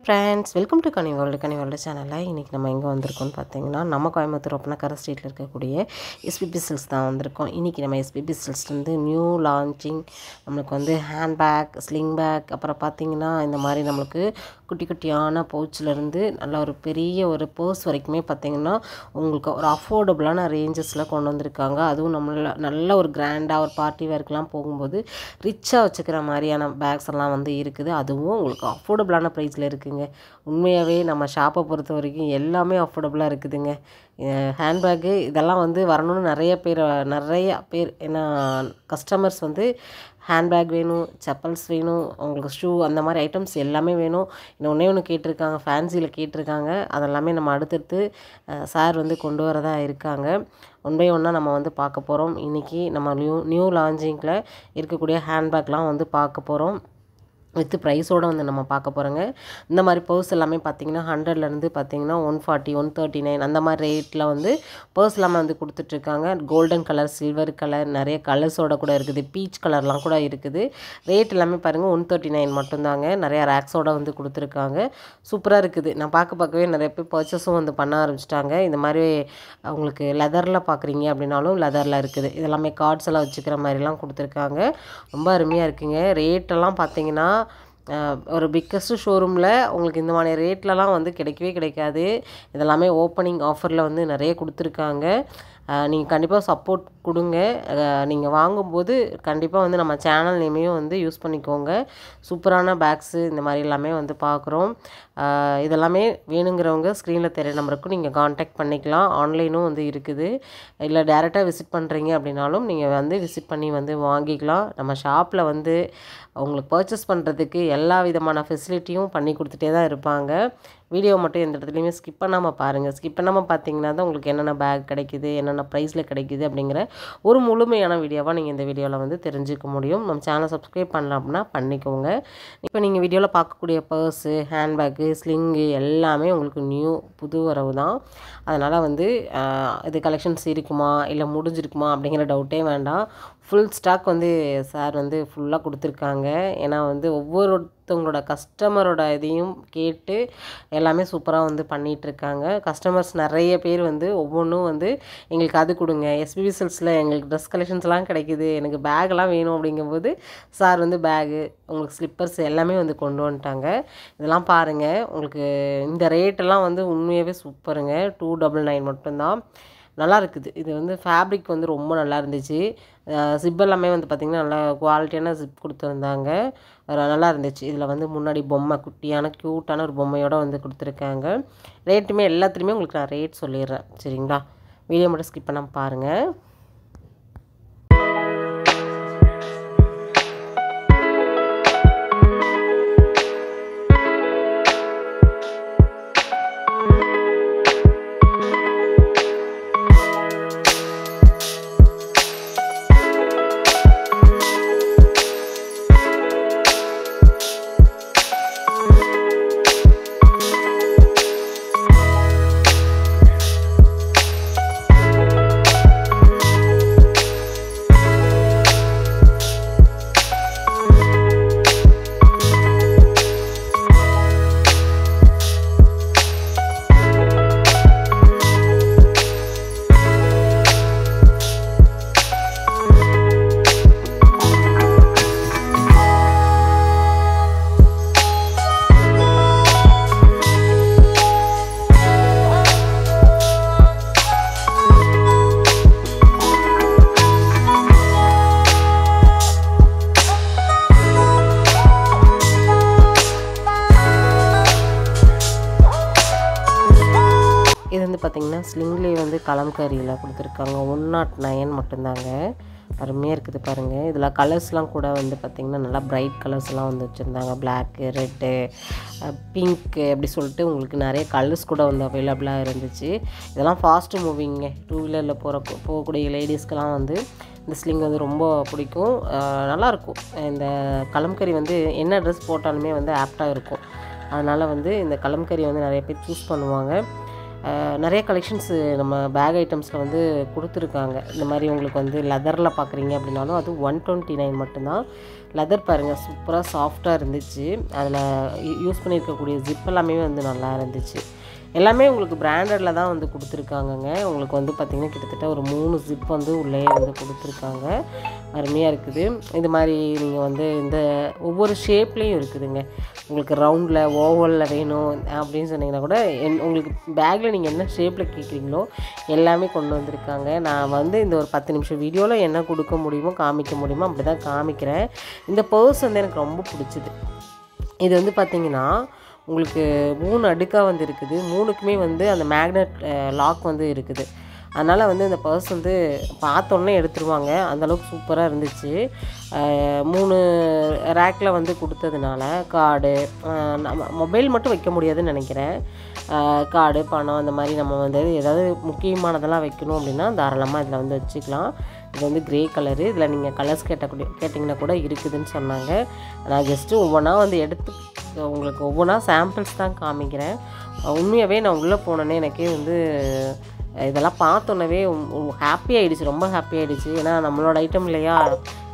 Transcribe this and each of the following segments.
Friends, welcome to Ghani world சேனலில் இன்றைக்கி நம்ம எங்கே வந்திருக்கோம்னு பார்த்தீங்கன்னா, நம்ம கோயம்புத்தூர் ஒப்பனக்கார ஸ்ட்ரீட்டில் இருக்கக்கூடிய எஸ்பிபி சில்க்ஸ் தான் வந்திருக்கோம். இன்றைக்கி நம்ம எஸ்பிபி சில்க்ஸ்லேருந்து நியூ லான்ச்சிங் நம்மளுக்கு வந்து ஹேண்ட்பேக், ஸ்லிங் பேக், அப்புறம் பார்த்திங்கன்னா இந்த மாதிரி நம்மளுக்கு குட்டி குட்டியான பவுச்சிலேருந்து நல்ல ஒரு பெரிய ஒரு பர்ஸ் வரைக்குமே பார்த்திங்கன்னா உங்களுக்கு ஒரு அஃபோர்டபுளான ரேஞ்சஸில் கொண்டு வந்திருக்காங்க. அதுவும் நல்ல ஒரு கிராண்டாக ஒரு பார்ட்டி வேர்க்கெலாம் போகும்போது ரிச்சாக வச்சுக்கிற மாதிரியான பேக்ஸ் எல்லாம் வந்து இருக்குது. அதுவும் உங்களுக்கு அஃபோர்டபுளான ப்ரைஸில் இருக்குங்க. உண்மையாகவே நம்ம ஷாப்பை பொறுத்த வரைக்கும் எல்லாமே அஃபோர்டபுளாக இருக்குதுங்க. ஹேண்ட்பேக்கு இதெல்லாம் வந்து வரணும்னு நிறைய பேர் ஏன்னா கஸ்டமர்ஸ் வந்து ஹேண்ட்பேக் வேணும், செப்பல்ஸ் வேணும், உங்களுக்கு ஷூ, அந்த மாதிரி ஐட்டம்ஸ் எல்லாமே வேணும். இன்னும் ஒன்று கேட்டிருக்காங்க, ஃபேன்சியில் கேட்டிருக்காங்க. அதெல்லாமே நம்ம அடுத்தடுத்து சார் வந்து கொண்டு வரதா இருக்காங்க. ஒன் பை ஒன்னாக நம்ம வந்து பார்க்க போகிறோம். இன்றைக்கி நம்ம நியூ லான்ச்சிங்கில் இருக்கக்கூடிய ஹேண்ட்பேக்லாம் வந்து பார்க்க போகிறோம். வித் ப்ரைஸோடு வந்து நம்ம பார்க்க போகிறோங்க. இந்த மாதிரி பர்ஸ் எல்லாமே பார்த்திங்கன்னா 100லேருந்து பார்த்திங்கன்னா 140, 139 அந்த மாதிரி ரேட்டில் வந்து பர்ஸ் எல்லாமே வந்து கொடுத்துட்ருக்காங்க. கோல்டன் கலர், சில்வர் கலர், நிறைய கலர்ஸோடு கூட இருக்குது. பீச் கலர்லாம் கூட இருக்குது. ரேட் எல்லாமே பாருங்கள் 139 மட்டும்தாங்க. நிறையா ரேக்ஸோடு வந்து கொடுத்துருக்காங்க. சூப்பராக இருக்குது. நான் பார்க்கவே நிறைய பேர் பர்ச்சேஸும் வந்து பண்ண ஆரம்பிச்சிட்டாங்க. இந்த மாதிரி அவங்களுக்கு லெதரில் பார்க்குறீங்க அப்படின்னாலும் லெதரில் இருக்குது. இதெல்லாமே கார்ட்ஸ் எல்லாம் வச்சுக்கிற மாதிரிலாம் கொடுத்துருக்காங்க. ரொம்ப அருமையாக இருக்குங்க. ரேட்டெல்லாம் பார்த்திங்கன்னா ஒரு பிக்கஸ்ட் ஷோரூமில் உங்களுக்கு இந்த மாதிரி ரேட்லலாம் வந்து கிடைக்கவே கிடைக்காது. இதெல்லாமே ஓப்பனிங் ஆஃபரில் வந்து நிறைய கொடுத்துருக்காங்க. நீங்கள் கண்டிப்பாக சப்போர்ட் கொடுங்க. நீங்கள் வாங்கும்போது கண்டிப்பாக வந்து நம்ம சேனல் நேமையும் வந்து யூஸ் பண்ணிக்கோங்க. சூப்பரான பேக்ஸு இந்த மாதிரி எல்லாமே வந்து பார்க்குறோம். இதெல்லாமே வேணுங்கிறவங்க ஸ்க்ரீனில் தெரிய நம்பருக்கு நீங்கள் காண்டாக்ட் பண்ணிக்கலாம். ஆன்லைனும் வந்து இருக்குது. இல்லை டேரெக்டாக விசிட் பண்ணுறீங்க அப்படின்னாலும் நீங்கள் வந்து விசிட் பண்ணி வந்து வாங்கிக்கலாம். நம்ம ஷாப்பில் வந்து உங்களுக்கு பர்ச்சேஸ் பண்ணுறதுக்கு எல்லா விதமான ஃபெசிலிட்டியும் பண்ணி கொடுத்துட்டே தான் இருப்பாங்க. வீடியோ மட்டும் எந்த இடத்துலையுமே ஸ்கிப் பண்ணாமல் பாருங்கள். ஸ்கிப் பண்ணாமல் பார்த்தீங்கன்னா தான் உங்களுக்கு என்னென்ன பேக் கிடைக்குது, என்னென்ன ப்ரைஸில் கிடைக்குது அப்படிங்கிற ஒரு முழுமையான வீடியோவாக நீங்கள் இந்த வீடியோவில் வந்து தெரிஞ்சுக்க முடியும். நம்ம சேனலை சப்ஸ்கிரைப் பண்ணலாம் அப்படின்னா பண்ணிக்கோங்க. இப்போ நீங்கள் வீடியோவில் பார்க்கக்கூடிய பர்ஸு, ஹேண்ட்பேக்கு, ஸ்லிங்கு எல்லாமே உங்களுக்கு புது வரவு தான். அதனால் வந்து இது கலெக்ஷன்ஸ் இருக்குமா இல்லை முடிஞ்சிருக்குமா அப்படிங்கிற டவுட்டே வேண்டாம். ஃபுல் ஸ்டாக் வந்து சார் வந்து ஃபுல்லாக கொடுத்துருக்காங்க. ஏன்னா வந்து ஒவ்வொருத்தவங்களோட கஸ்டமரோட இதையும் கேட்டு எல்லாமே சூப்பராக வந்து பண்ணிகிட்ருக்காங்க. கஸ்டமர்ஸ் நிறைய பேர் வந்து ஒவ்வொன்றும் வந்து எங்களுக்கு அது கொடுங்க, எஸ்பிபி சில்க்ஸில் எங்களுக்கு ட்ரெஸ் கலெக்ஷன்ஸ்லாம் கிடைக்கிது, எனக்கு பேக்கெலாம் வேணும் அப்படிங்கும்போது சார் வந்து பேகு, உங்களுக்கு ஸ்லிப்பர்ஸ் எல்லாமே வந்து கொண்டு வந்துட்டாங்க. இதெல்லாம் பாருங்கள். உங்களுக்கு இந்த ரேட்டெல்லாம் வந்து உண்மையாகவே சூப்பருங்க. 299 மட்டும்தான். நல்லா இருக்குது. இது வந்து ஃபேப்ரிக் வந்து ரொம்ப நல்லா இருந்துச்சு. ஜிப் எல்லாமே வந்து பார்த்திங்கன்னா நல்லா குவாலிட்டியான ஜிப் கொடுத்துருந்தாங்க. நல்லா இருந்துச்சு. இதில் வந்து முன்னாடி பொம்மை, குட்டியான க்யூட்டான ஒரு பொம்மையோடு வந்து கொடுத்துருக்காங்க. ரேட்டுமே எல்லாத்துலேயுமே உங்களுக்கு நான் ரேட் சொல்லிடுறேன், சரிங்களா? வீடியோ மட்டும் ஸ்கிப் பண்ணாமல் பாருங்கள். இது வந்து பார்த்திங்கன்னா ஸ்லிங்லேயே வந்து கலம்கரியில் கொடுத்துருக்காங்க. 109 மட்டும்தாங்க. அருமையாக இருக்குது பாருங்கள். இதில் கலர்ஸ்லாம் கூட வந்து பார்த்திங்கன்னா நல்லா பிரைட் கலர்ஸ்லாம் வந்து வச்சுருந்தாங்க. பிளாக்கு, ரெட்டு, பிங்க்கு அப்படி சொல்லிட்டு உங்களுக்கு நிறைய கலர்ஸ் கூட வந்து அவைலபிளாக இருந்துச்சு. இதெல்லாம் ஃபாஸ்ட்டு மூவிங்க. 2 வீலரில் போகக்கூடிய லேடிஸ்க்கெலாம் வந்து இந்த ஸ்லிங் வந்து ரொம்ப பிடிக்கும். நல்லாயிருக்கும். இந்த கலம்கரி வந்து என்ன ட்ரெஸ் போட்டாலுமே வந்து ஆப்டாக இருக்கும். அதனால் வந்து இந்த கலம்கரியை வந்து நிறைய பேர் சூஸ் பண்ணுவாங்க. நிறைய கலெக்ஷன்ஸு நம்ம பேக் ஐட்டம்ஸில் வந்து கொடுத்துருக்காங்க. இந்த மாதிரி உங்களுக்கு வந்து லெதரில் பார்க்குறீங்க அப்படின்னாலும் அது 129 மட்டும்தான். லெதர் பாருங்கள் சூப்பராக சாஃப்டாக இருந்துச்சு. அதில் யூஸ் பண்ணியிருக்கக்கூடிய ஜிப் எல்லாமே வந்து நல்லா இருந்துச்சு. எல்லாமே உங்களுக்கு பிராண்டடில் தான் வந்து கொடுத்துருக்காங்கங்க. உங்களுக்கு வந்து பார்த்திங்கன்னா கிட்டத்தட்ட ஒரு 3 ஜிப் வந்து உள்ளே வந்து கொடுத்துருக்காங்க. அருமையாக இருக்குது. இது மாதிரி நீங்கள் வந்து இந்த ஒவ்வொரு ஷேப்லேயும் இருக்குதுங்க. உங்களுக்கு ரவுண்டில் ஓவலில் வேணும் அப்படின்னு சொன்னீங்கன்னா கூட உங்களுக்கு பேக்கில் நீங்கள் என்ன ஷேப்பில் கேட்குறீங்களோ எல்லாமே கொண்டு வந்திருக்காங்க. நான் வந்து இந்த ஒரு 10 நிமிஷம் வீடியோவில் என்ன கொடுக்க முடியுமோ காமிக்க முடியுமோ அப்படி தான் காமிக்கிறேன். இந்த பர்ஸ் வந்து எனக்கு ரொம்ப பிடிச்சிது. இது வந்து பார்த்திங்கன்னா உங்களுக்கு 3 அடுக்காக வந்து இருக்குது. 3க்குமே வந்து அந்த மேக்னெட் லாக் வந்து இருக்குது. அதனால் வந்து இந்த பர்ஸ் வந்து பார்த்தோன்னே எடுத்துருவாங்க. அந்தளவுக்கு சூப்பராக இருந்துச்சு. 3 ரேக்கில் வந்து கொடுத்ததுனால கார்டு, நம்ம மொபைல் மட்டும் வைக்க முடியாதுன்னு நினைக்கிறேன். கார்டு, பணம் அந்த மாதிரி நம்ம வந்து ஏதாவது முக்கியமானதெல்லாம் வைக்கணும் அப்படின்னா தாராளமாக இதில் வந்து வச்சுக்கலாம். இது வந்து க்ரே கலரு. இதில் நீங்கள் கலர்ஸ் கேட்டிங்கன்னா கூட இருக்குதுன்னு சொன்னாங்க. நான் ஜஸ்ட்டு ஒவ்வொன்றா வந்து எடுத்து உங்களுக்கு ஒவ்வொன்றா சாம்பிள்ஸ் தான் காமிக்கிறேன். உண்மையாகவே நான் உள்ளே போனோன்னே எனக்கே வந்து இதெல்லாம் பார்த்தோன்னே ஹாப்பி ஆகிடுச்சு. ரொம்ப ஹாப்பி ஆகிடுச்சு. ஏன்னா நம்மளோட ஐட்டம் இல்லையா,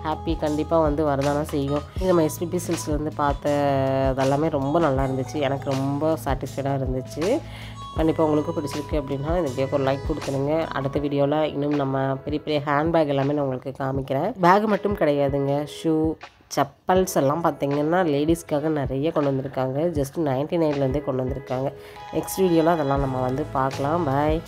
ஹாப்பி கண்டிப்பாக வந்து வரதானே செய்யும். நம்ம எஸ்பிபி சில்க்ஸ்லேருந்து பார்த்த அதெல்லாமே ரொம்ப நல்லா இருந்துச்சு. எனக்கு ரொம்ப சாட்டிஸ்ஃபைடாக இருந்துச்சு. கண்டிப்பாக உங்களுக்கு பிடிச்சிருக்கு அப்படின்னா இந்த வீடியோக்கு ஒரு லைக் கொடுத்துருங்க. அடுத்த வீடியோவில் இன்னும் நம்ம பெரிய பெரிய ஹேண்ட்பேக் எல்லாமே நான் உங்களுக்கு காமிக்கிறேன். பேக் மட்டும் கிடையாதுங்க, ஷூ, செப்பல்ஸ் எல்லாம் பார்த்திங்கன்னா லேடிஸ்க்காக நிறைய கொண்டு வந்திருக்காங்க. ஜஸ்ட் 99லேருந்தே கொண்டு வந்திருக்காங்க. நெக்ஸ்ட் வீடியோவில் அதெல்லாம் நம்ம வந்து பார்க்கலாம். பாய்.